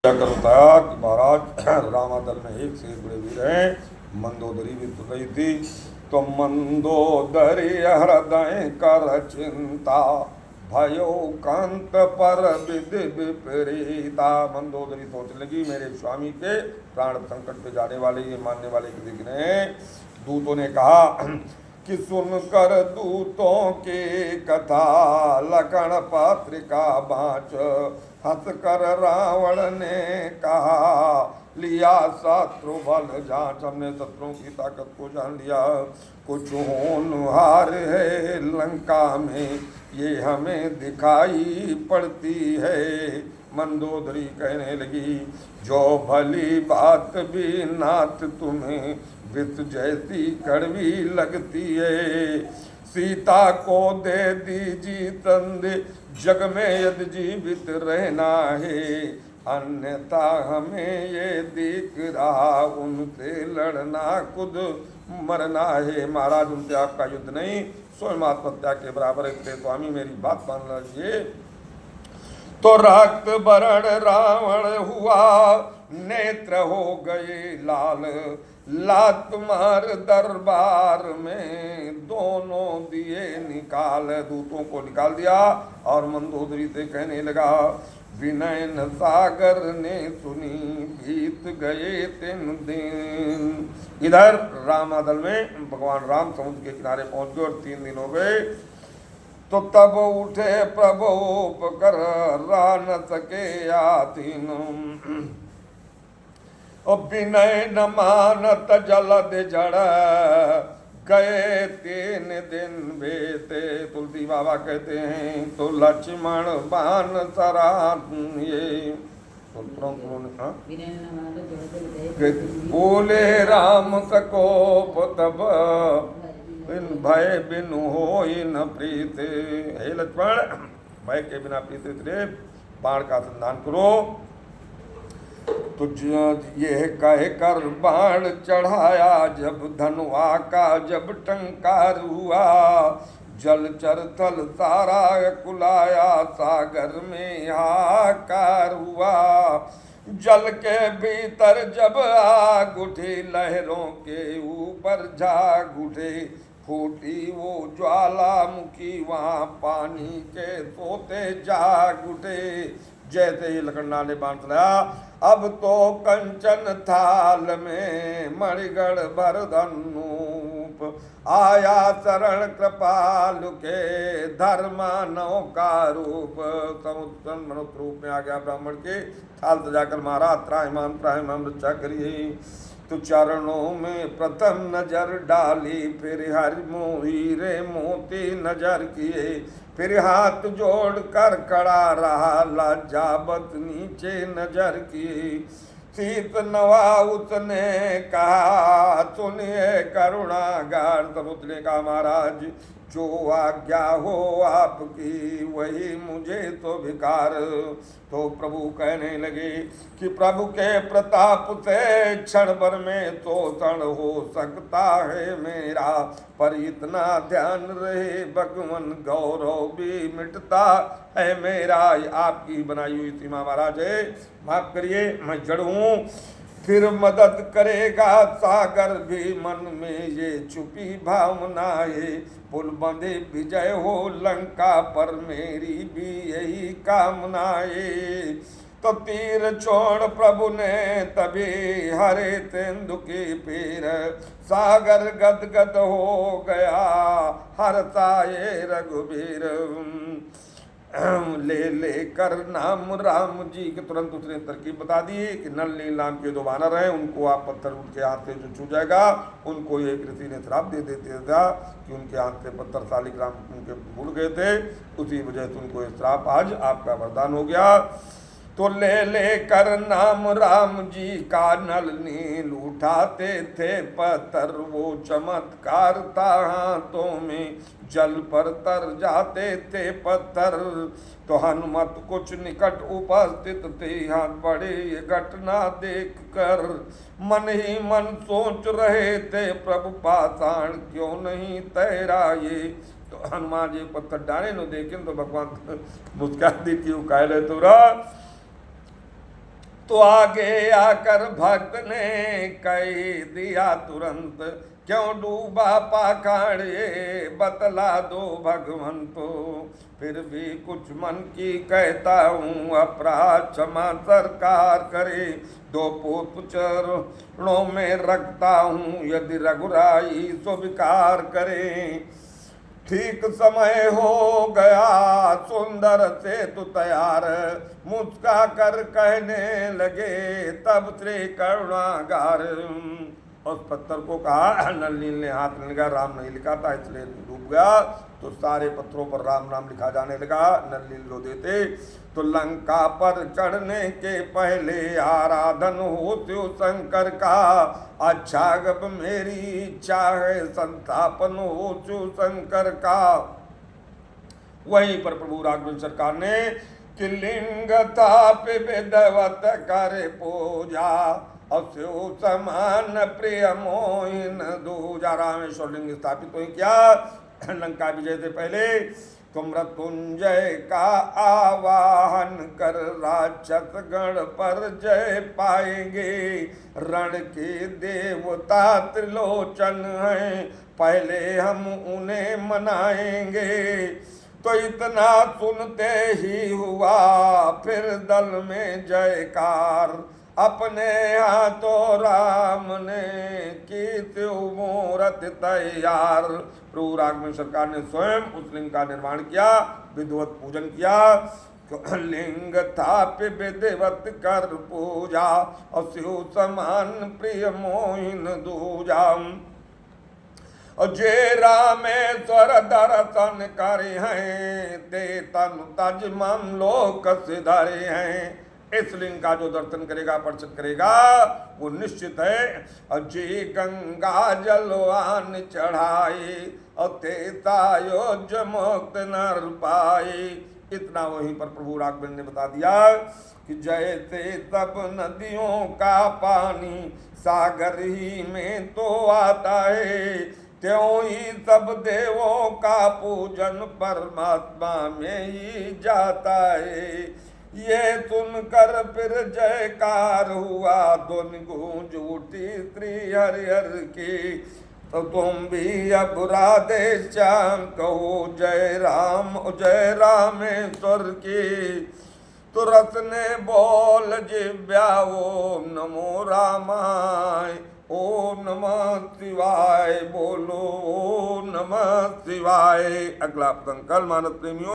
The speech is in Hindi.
बताया कि महाराज रामादल में एक से एक बड़े वीर हैं। मंदोदरी भी तो गई थी, तो मंदोदरी हृदय कर चिंता भयो कांत पर विधि विपरीता। मंदोदरी सोच लगी मेरे स्वामी के प्राण संकट पे जाने वाले, ये मानने वाले के दिख रहे हैं। दूतों ने कहा कि सुनकर दूतों की कथा लखन पत्रिका बाँच, हंस कर रावण ने कहा लिया शत्रु बल जांच। हमने शत्रुओं की ताकत को जान लिया, कुछ होनहार है लंका में ये हमें दिखाई पड़ती है। मंदोदरी कहने लगी जो भली बात भी नाथ तुम्हें विष जैसी कड़वी लगती है। सीता को दे दीजिए संदेश जग में यदि जीवित रहना है, अन्यथा हमें ये दिख रहा उनसे लड़ना खुद मरना है। महाराज उनसे आपका युद्ध नहीं स्वयं आत्महत्या के बराबर है। स्वामी मेरी बात मान लीजिए। तो रक्त बरण रावण हुआ नेत्र हो गए लाल, लात मार दरबार में दोनों दिए निकाल। दूतों को निकाल दिया और मंदोदरी से कहने लगा विनयन सागर ने सुनी बीत गए 3 दिन। इधर रामादल में भगवान राम समुद्र के किनारे पहुंच गए और 3 दिन हो गए। तो तब उठे प्रभु कर रह न सके आतीन, विनय न मानत जलद जड़ गए 3 दिन बेते। तुलसी बाबा कहते हैं तो लक्ष्मण बान सरा ये बोले राम सकोप तब बिन भय बिन हो न प्रीत। हे लक्ष्मण भय के बिना प्रीत रे बाण का संधान करो। तो ये कह कर बाण चढ़ाया जब धनुआ का जब टंकार हुआ, जलचर थल सारा कुलाया सागर में हाकार हुआ। जल के भीतर जब आग उठी लहरों के ऊपर झाग उठे, फूटी वो ज्वालामुखी वहाँ पानी के सोते जाग उठे। जैसे ही लखनना ने बाण चलाया अब तो कंचन थाल में मणिगढ़ भर धनूप आया शरण कृपालु के धर्मानव का रूप। समुद्र मनुष्य रूप में आ गया ब्राह्मण के थाल सजाकर मारा त्राहिमाम त्राहिमाम रक्षा करिए। तो चरणों में प्रथम नजर डाली फिर हरि मोही रे मोती नजर किए, फिर हाथ जोड़ कर खड़ा रहा लज्जावत नीचे नजर की। शीत नवा उसने कहा सुनिए करुणागार। समुद्र ने कहा महाराज जो आज्ञा हो आपकी वही मुझे तो भिकार। तो प्रभु कहने लगे कि प्रभु के प्रताप से क्षण भर में शोषण हो सकता है मेरा, पर इतना ध्यान रहे भगवान गौरव भी मिटता है मेरा। आपकी बनाई हुई सीमा महाराज है, माफ करिए मैं जड़ हूँ। फिर मदद करेगा सागर भी मन में ये छुपी भावनाएं, पुल बंधे विजय हो लंका पर मेरी भी यही कामनाएं। तो तीर छोड़ प्रभु ने तभी हरे तेंदु की पीर, सागर गदगद हो गया हरताए रघुबीर। ले लेकर नाम राम जी के तुरंत उसने तरकीब बता दी कि नल नील नाम के 2 वानर हैं, उनको आप पत्थर उनके हाथ से जो छू जाएगा उनको एक ऋषि ने श्राप दे देते था कि उनके हाथ से पत्थर शालिग्राम उनके मुड़ गए थे, उसी वजह से उनको श्राप आज आपका वरदान हो गया। तो ले लेकर नाम राम जी का नल नील उठाते थे पत्थर, वो चमत्कार था हाथों में जल पर तर जाते थे पत्थर। तो हनुमत कुछ निकट उपस्थित थे, हाथ पड़े ये घटना देख कर मन ही मन सोच रहे थे प्रभु पाषाण क्यों नहीं तैरा ये। तो हनुमान जी पत्थर डाले न देखें तो भगवान मुस्कान दी क्यों कह रहे तो तो आगे आकर भक्त ने कह दिया तुरंत, क्यों डूबा पाखाड़े बतला दो भगवंतो। फिर भी कुछ मन की कहता हूँ, अपराध क्षमा सरकार करे। दो पुष्प चरणों में रखता हूँ, यदि रघुराई स्वीकार करे। ठीक समय हो गया सुंदर से तू तैयार, मुस्का कर कहने लगे तब श्री करुणागार। उस पत्थर को कहा, नलिनी ने हाथ में लगा, राम नहीं लिखा था इसलिए डूब गया। तो सारे पत्थरों पर राम नाम लिखा जाने लगा। नलिनी लो देते तो लंका पर चढ़ने के पहले आराधन हो शिव शंकर का। अच्छा गप मेरी इच्छा है संस्थापन हो शिव शंकर का। वहीं पर प्रभु राघवेंद्र सरकार ने कि लिंग ताप विदवत करे पूजा, शिव समान प्रिय मोहिन दूजा। रामेश्वर लिंग स्थापित तो क्या लंका विजय से पहले तो मृत्युंजय का आवाहन कर राक्षस गण पर जय पाएंगे। रण के देवता त्रिलोचन हैं, पहले हम उन्हें मनाएंगे। तो इतना सुनते ही हुआ फिर दल में जयकार, अपने हाथों राम ने की शिव मूरत तैयार। प्रभु राघवेंद्र सरकार ने स्वयं उस लिंग का निर्माण किया, विधिवत पूजन किया। लिंग थाप विधिवत कर पूजा, और शिव समान प्रिय मोहिन दूजा। जे रामेश्वर दर्शन करे हैं, ते तन तज मम लोक सिधारे हैं। इस लिंग का जो दर्शन करेगा परिचित करेगा वो निश्चित है। और जे गंगा जलवान चढ़ाए, और तेतायोज मुक्त नर पाए। इतना वहीं पर प्रभु राघवेंद्र ने बता दिया कि जैसे सब नदियों का पानी सागर ही में तो आता है, त्यों ही सब देवों का पूजन परमात्मा में ही जाता है। ये सुनकर फिर जयकार हुआ, धुन गूंज उठी श्री हरि हर की। तो तुम भी अब राधे श्याम कहो जय रामेश्वर की। तो रस ने बोल जिव्या ओम नमो रामाय, ओम नमः शिवाय, बोलो ओम नमः शिवाय। अगला प्रसंग कल मानस प्रेमियों।